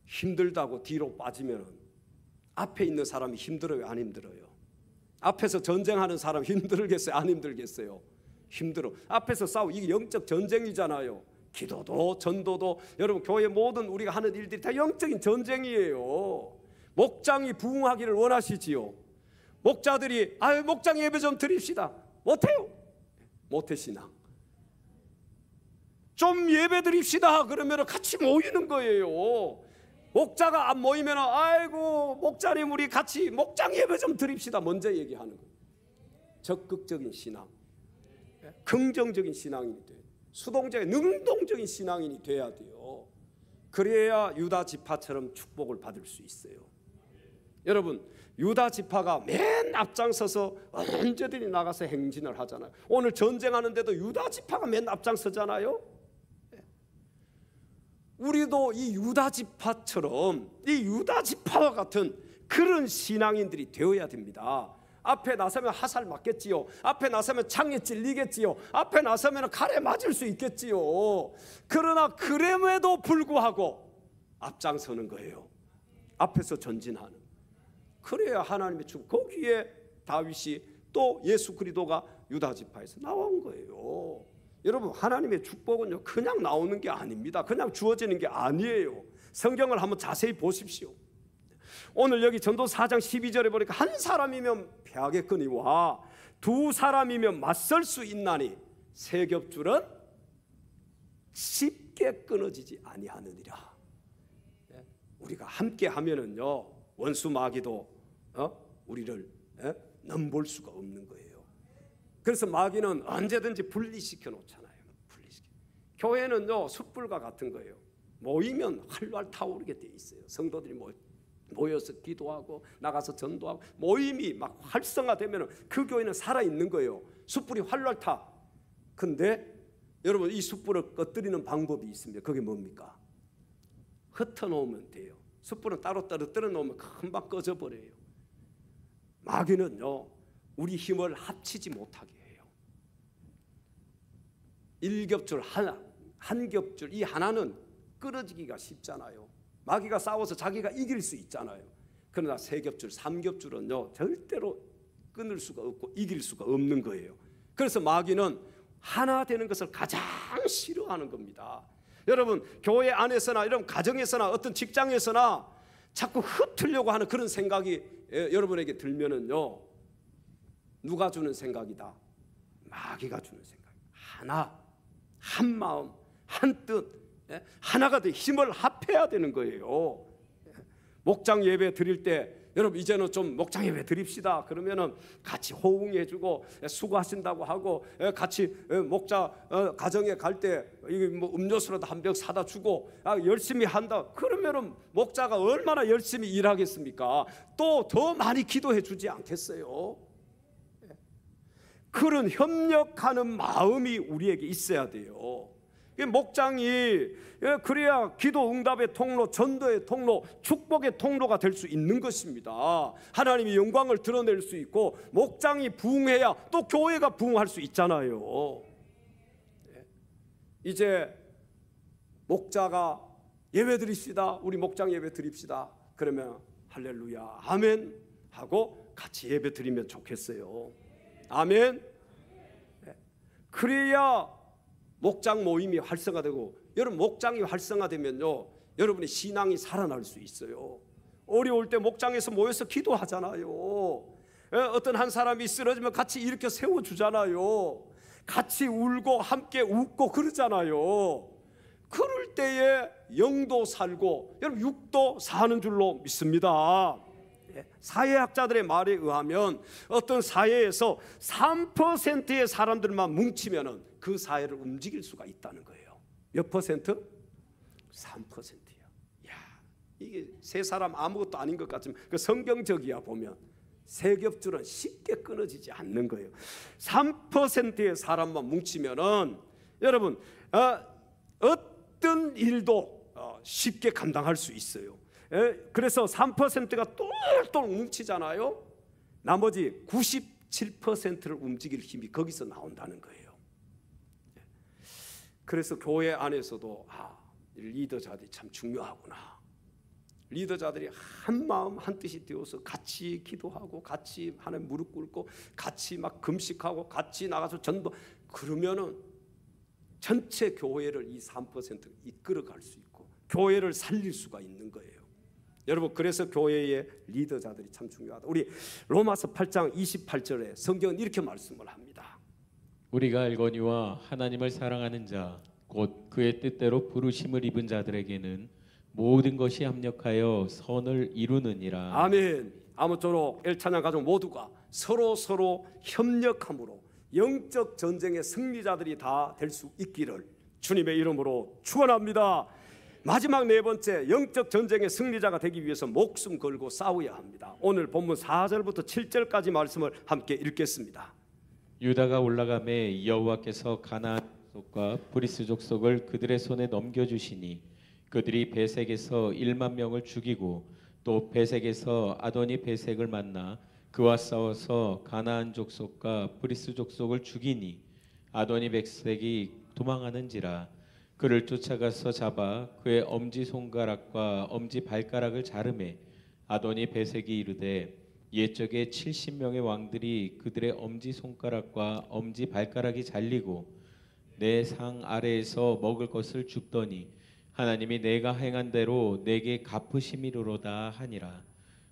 힘들다고 뒤로 빠지면 앞에 있는 사람이 힘들어요, 안 힘들어요? 앞에서 전쟁하는 사람 힘들겠어요, 안 힘들겠어요? 힘들어. 앞에서 싸우고, 이게 영적 전쟁이잖아요. 기도도 전도도, 여러분, 교회 모든 우리가 하는 일들이 다 영적인 전쟁이에요. 목장이 부흥하기를 원하시지요? 목자들이 목장 예배 좀 드립시다. 못해요. 모태신앙. 좀 예배 드립시다. 그러면 같이 모이는 거예요. 목자가 안 모이면 아이고 목자님 우리 같이 목장 예배 좀 드립시다. 먼저 얘기하는 거예요. 적극적인 신앙, 긍정적인 신앙인이 돼요. 수동적인 능동적인 신앙인이 돼야 돼요. 그래야 유다 지파처럼 축복을 받을 수 있어요. 여러분, 유다 지파가 맨 앞장서서 언제든지 나가서 행진을 하잖아요. 오늘 전쟁하는데도 유다 지파가 맨 앞장서잖아요. 우리도 이 유다 지파처럼, 이 유다 지파와 같은 그런 신앙인들이 되어야 됩니다. 앞에 나서면 화살 맞겠지요. 앞에 나서면 창에 찔리겠지요. 앞에 나서면 칼에 맞을 수 있겠지요. 그러나 그럼에도 불구하고 앞장서는 거예요. 앞에서 전진하는. 그래야 하나님의 축복. 거기에 다윗이 또 예수 그리스도가 유다 지파에서 나온 거예요. 여러분, 하나님의 축복은요 그냥 나오는 게 아닙니다. 그냥 주어지는 게 아니에요. 성경을 한번 자세히 보십시오. 오늘 여기 전도 4장 12절에 보니까 한 사람이면 패하겠거니와 두 사람이면 맞설 수 있나니 세 겹줄은 쉽게 끊어지지 아니하느니라. 우리가 함께 하면은요 원수 마귀도 우리를 넘볼 수가 없는 거예요. 그래서 마귀는 언제든지 분리시켜 놓잖아요. 교회는요 숯불과 같은 거예요. 모이면 활활 타오르게 돼 있어요. 성도들이 모여서 기도하고 나가서 전도하고 모임이 막 활성화되면 그 교회는 살아있는 거예요. 숯불이 활활 타. 근데 여러분, 이 숯불을 꺼뜨리는 방법이 있습니다. 그게 뭡니까? 흩어놓으면 돼요. 숯불은 따로 떨어뜨려 놓으면 금방 꺼져버려요. 마귀는요 우리 힘을 합치지 못하게 해요. 일겹줄 한 겹줄, 이 하나는 끊어지기가 쉽잖아요. 마귀가 싸워서 자기가 이길 수 있잖아요. 그러나 세 겹줄, 3겹줄은요 절대로 끊을 수가 없고 이길 수가 없는 거예요. 그래서 마귀는 하나 되는 것을 가장 싫어하는 겁니다. 여러분, 교회 안에서나 이런 가정에서나 어떤 직장에서나 자꾸 흩으려고 하는 그런 생각이 여러분에게 들면은요, 누가 주는 생각이다? 마귀가 주는 생각. 하나, 한 마음, 한 뜻, 하나가 돼 힘을 합해야 되는 거예요. 목장 예배 드릴 때 여러분 이제는 좀 목장 예배 드립시다. 그러면은 같이 호응해주고 수고하신다고 하고 같이 목자 가정에 갈 때 뭐 음료수라도 한 병 사다 주고 열심히 한다. 그러면은 목자가 얼마나 열심히 일하겠습니까? 또 더 많이 기도해 주지 않겠어요? 그런 협력하는 마음이 우리에게 있어야 돼요. 목장이 그래야 기도 응답의 통로, 전도의 통로, 축복의 통로가 될 수 있는 것입니다. 하나님이 영광을 드러낼 수 있고 목장이 부흥해야 또 교회가 부흥할 수 있잖아요. 이제 목자가 예배 드립시다. 우리 목장 예배 드립시다. 그러면 할렐루야 아멘 하고 같이 예배 드리면 좋겠어요. 아멘. 그래야 목장 모임이 활성화되고, 여러분 목장이 활성화되면요 여러분의 신앙이 살아날 수 있어요. 어려울 때 목장에서 모여서 기도하잖아요. 어떤 한 사람이 쓰러지면 같이 일으켜 세워주잖아요. 같이 울고 함께 웃고 그러잖아요. 그럴 때에 영도 살고 여러분 육도 사는 줄로 믿습니다. 사회학자들의 말에 의하면 어떤 사회에서 3%의 사람들만 뭉치면 그 사회를 움직일 수가 있다는 거예요. 몇 퍼센트? 3%야. 야, 이게 세 사람 아무것도 아닌 것 같지만 그 성경적이야 보면 세 겹줄은 쉽게 끊어지지 않는 거예요. 3%의 사람만 뭉치면은 여러분 어떤 일도 쉽게 감당할 수 있어요. 그래서 3%가 똘똘 뭉치잖아요. 나머지 97%를 움직일 힘이 거기서 나온다는 거예요. 그래서 교회 안에서도 리더자들이 참 중요하구나. 리더자들이 한 마음 한 뜻이 되어서 같이 기도하고 같이 하나님 무릎 꿇고 같이 막 금식하고 같이 나가서 전도, 그러면은 전체 교회를 이 3% 이끌어갈 수 있고 교회를 살릴 수가 있는 거예요. 여러분, 그래서 교회의 리더자들이 참 중요하다. 우리 로마서 8장 28절에 성경은 이렇게 말씀을 합니다. 우리가 알거니와 하나님을 사랑하는 자 곧 그의 뜻대로 부르심을 입은 자들에게는 모든 것이 합력하여 선을 이루느니라. 아멘. 아무쪼록 엘찬양 가족 모두가 서로 협력함으로 영적 전쟁의 승리자들이 다 될 수 있기를 주님의 이름으로 축원합니다. 마지막 네 번째, 영적 전쟁의 승리자가 되기 위해서 목숨 걸고 싸워야 합니다. 오늘 본문 4절부터 7절까지 말씀을 함께 읽겠습니다. 유다가 올라가매 여호와께서 가나안 족속과 브리스 족속을 그들의 손에 넘겨주시니 그들이 베색에서 1만 명을 죽이고 또 베색에서 아도니 베색을 만나 그와 싸워서 가나안 족속과 브리스 족속을 죽이니 아도니 베색이 도망하는지라. 그를 쫓아가서 잡아 그의 엄지 손가락과 엄지 발가락을 자르매 아도니 베색이 이르되 옛적에 70명의 왕들이 그들의 엄지 손가락과 엄지 발가락이 잘리고 내 상 아래에서 먹을 것을 줍더니 하나님이 내가 행한 대로 내게 갚으심이로다 하니라.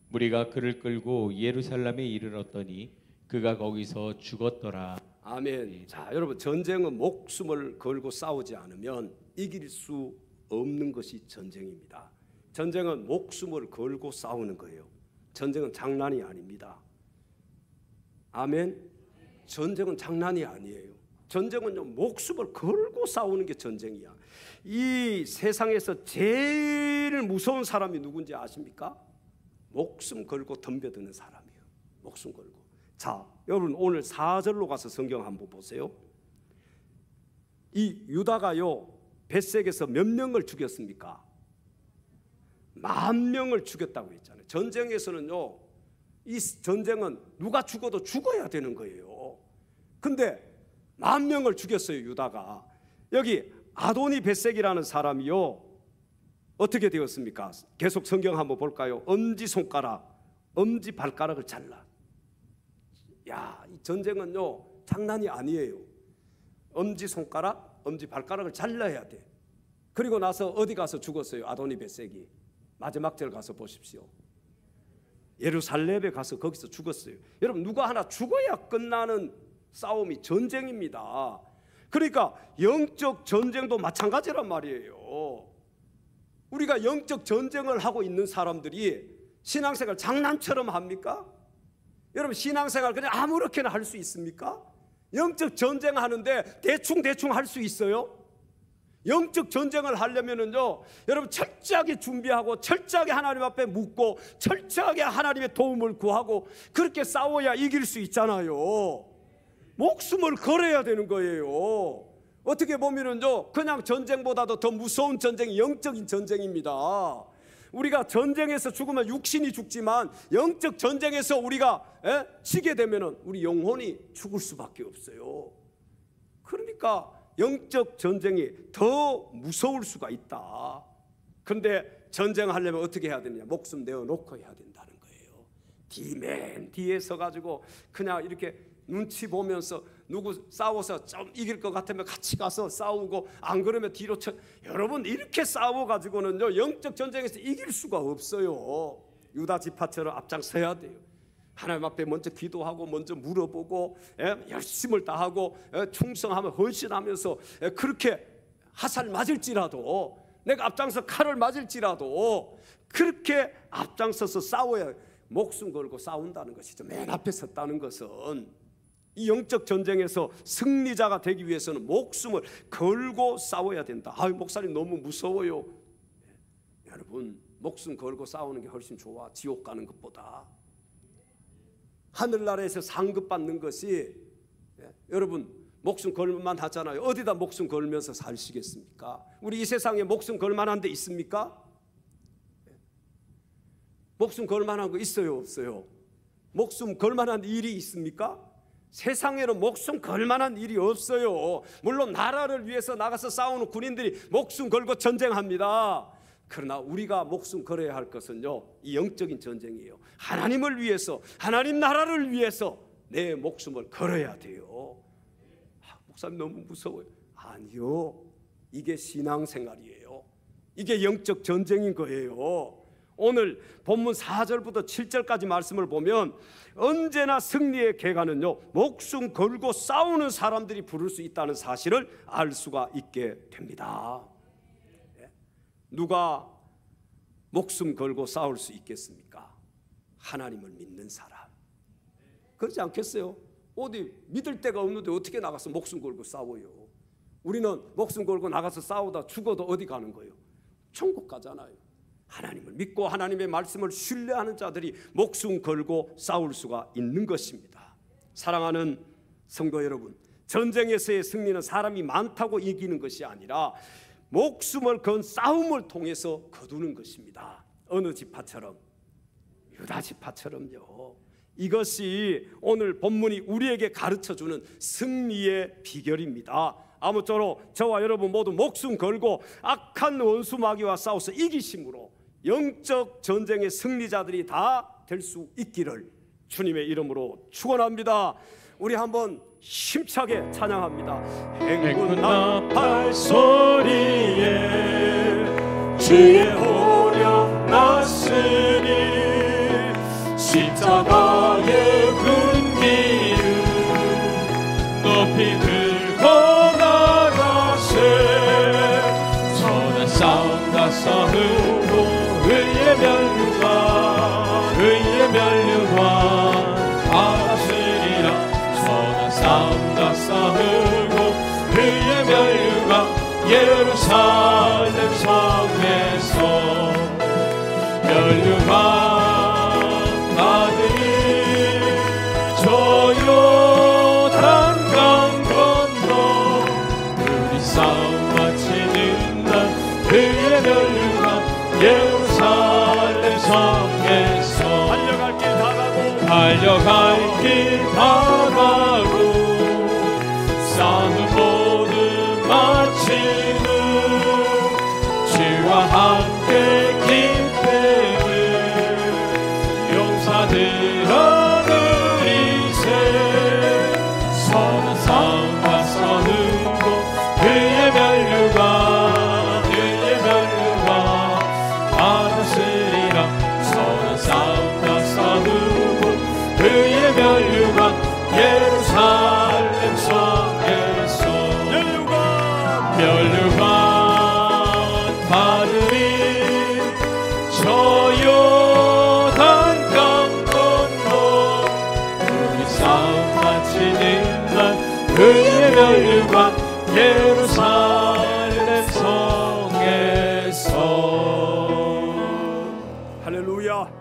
무리가 그를 끌고 예루살렘에 이르렀더니 그가 거기서 죽었더라. 아멘. 자, 여러분, 전쟁은 목숨을 걸고 싸우지 않으면 이길 수 없는 것이 전쟁입니다. 전쟁은 목숨을 걸고 싸우는 거예요. 전쟁은 장난이 아닙니다. 아멘. 전쟁은 장난이 아니에요. 전쟁은요, 목숨을 걸고 싸우는 게 전쟁이야. 이 세상에서 제일 무서운 사람이 누군지 아십니까? 목숨 걸고 덤벼드는 사람이에요. 목숨 걸고. 자, 여러분, 오늘 4절로 가서 성경 한번 보세요. 이 유다가요, 벳색에서 몇 명을 죽였습니까? 10,000명을 죽였다고 했잖아요. 전쟁에서는요, 이 전쟁은 누가 죽어도 죽어야 되는 거예요. 근데 10,000명을 죽였어요, 유다가. 여기 아도니 벳색이라는 사람이요, 어떻게 되었습니까? 계속 성경 한번 볼까요? 엄지 손가락, 엄지 발가락을 잘라. 야, 이 전쟁은요, 장난이 아니에요. 엄지 손가락, 엄지 발가락을 잘라야 돼. 그리고 나서 어디 가서 죽었어요? 아도니 벳색이 마지막 절 가서 보십시오. 예루살렘에 가서 거기서 죽었어요. 여러분, 누가 하나 죽어야 끝나는 싸움이 전쟁입니다. 그러니까 영적 전쟁도 마찬가지란 말이에요. 우리가 영적 전쟁을 하고 있는 사람들이 신앙생활 장난처럼 합니까? 여러분, 신앙생활 그냥 아무렇게나 할 수 있습니까? 영적 전쟁하는데 대충 할 수 있어요? 영적 전쟁을 하려면은요, 여러분 철저하게 준비하고 철저하게 하나님 앞에 묻고 철저하게 하나님의 도움을 구하고 그렇게 싸워야 이길 수 있잖아요. 목숨을 걸어야 되는 거예요. 어떻게 보면은요, 그냥 전쟁보다도 더 무서운 전쟁이 영적인 전쟁입니다. 우리가 전쟁에서 죽으면 육신이 죽지만 영적 전쟁에서 우리가 지게 되면은 우리 영혼이 죽을 수밖에 없어요. 그러니까 영적 전쟁이 더 무서울 수가 있다. 그런데 전쟁하려면 어떻게 해야 되느냐? 목숨 내어놓고 해야 된다는 거예요. 맨 뒤에 서가지고 그냥 이렇게 눈치 보면서 누구 싸워서 좀 이길 것 같으면 같이 가서 싸우고, 안 그러면 뒤로 여러분, 이렇게 싸워가지고는요 영적 전쟁에서 이길 수가 없어요. 유다 지파처럼 앞장서야 돼요. 하나님 앞에 먼저 기도하고 먼저 물어보고 열심을 다하고 충성하며 헌신하면서 그렇게 화살 맞을지라도, 내가 앞장서 칼을 맞을지라도 그렇게 앞장서서 싸워야, 목숨 걸고 싸운다는 것이죠. 맨 앞에 섰다는 것은 이 영적 전쟁에서 승리자가 되기 위해서는 목숨을 걸고 싸워야 된다. 아유, 목사님 너무 무서워요. 여러분, 목숨 걸고 싸우는 게 훨씬 좋아, 지옥 가는 것보다. 하늘나라에서 상급 받는 것이, 여러분 목숨 걸만 하잖아요. 어디다 목숨 걸면서 사시겠습니까? 우리 이 세상에 목숨 걸만한 데 있습니까? 목숨 걸만한 거 있어요, 없어요? 목숨 걸만한 일이 있습니까? 세상에는 목숨 걸만한 일이 없어요. 물론 나라를 위해서 나가서 싸우는 군인들이 목숨 걸고 전쟁합니다. 그러나 우리가 목숨 걸어야 할 것은요, 이 영적인 전쟁이에요. 하나님을 위해서, 하나님 나라를 위해서 내 목숨을 걸어야 돼요. 목사님 너무 무서워요. 아니요, 이게 신앙생활이에요. 이게 영적 전쟁인 거예요. 오늘 본문 4절부터 7절까지 말씀을 보면 언제나 승리의 계가는요, 목숨 걸고 싸우는 사람들이 부를 수 있다는 사실을 알 수가 있게 됩니다. 누가 목숨 걸고 싸울 수 있겠습니까? 하나님을 믿는 사람. 그렇지 않겠어요? 어디 믿을 데가 없는데 어떻게 나가서 목숨 걸고 싸워요? 우리는 목숨 걸고 나가서 싸우다 죽어도 어디 가는 거예요? 천국 가잖아요. 하나님을 믿고 하나님의 말씀을 신뢰하는 자들이 목숨 걸고 싸울 수가 있는 것입니다. 사랑하는 성도 여러분, 전쟁에서의 승리는 사람이 많다고 이기는 것이 아니라 목숨을 건 싸움을 통해서 거두는 것입니다. 어느 지파처럼? 유다 지파처럼요. 이것이 오늘 본문이 우리에게 가르쳐주는 승리의 비결입니다. 아무쪼록 저와 여러분 모두 목숨 걸고 악한 원수 마귀와 싸워서 이기심으로 영적 전쟁의 승리자들이 다 될 수 있기를 주님의 이름으로 축원합니다. 우리 한번 힘차게 찬양합니다. 행군 나팔 소리에 주의 호령 났으니 십자가의 군기를 높이 들고 나가세 선한 싸움과 싸우고 의의 면류관 알았으리라. 선한 싸움과 싸우고 의의 면류관 예루살렘 성에서 면류관 아들이 저 요단 강 건너 우리 싸움 마치는 날 그의 면류관 예루살렘 성에서 달려갈 길 다 가고 싸움을 모두 마치는 주와 함께 기쁨을 용사들 얻으리세 선한 싸움과 싸우고 그의 면류관 받았으리라. 선한 싸움과 싸우고 그의 면류관 예루살렘 성에서 멸류관 받으리 저 요단 강 건너 우리 싸움 마치는 날 그의 멸류관 예루살렘 성에서. 할렐루야.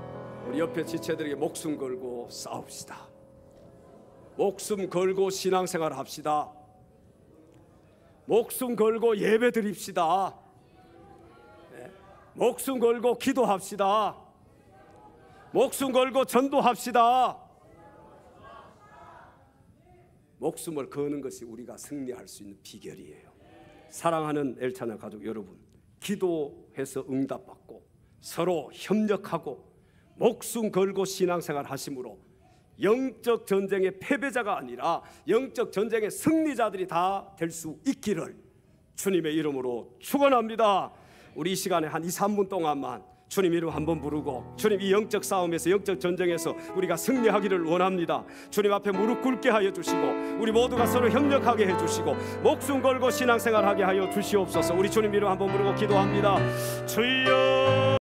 우리 옆에 지체들에게 목숨 걸고 싸웁시다. 목숨 걸고 신앙생활 합시다. 목숨 걸고 예배 드립시다. 목숨 걸고 기도합시다. 목숨 걸고 전도합시다. 목숨을 거는 것이 우리가 승리할 수 있는 비결이에요. 사랑하는 엘차나 가족 여러분, 기도해서 응답받고 서로 협력하고 목숨 걸고 신앙생활 하심으로 영적 전쟁의 패배자가 아니라 영적 전쟁의 승리자들이 다 될 수 있기를 주님의 이름으로 축원합니다. 우리 이 시간에 한 2-3분 동안만 주님 이름 한번 부르고 주님 이 영적 싸움에서 영적 전쟁에서 우리가 승리하기를 원합니다. 주님 앞에 무릎 꿇게 하여 주시고 우리 모두가 서로 협력하게 해주시고 목숨 걸고 신앙생활하게 하여 주시옵소서. 우리 주님 이름 한번 부르고 기도합니다. 주여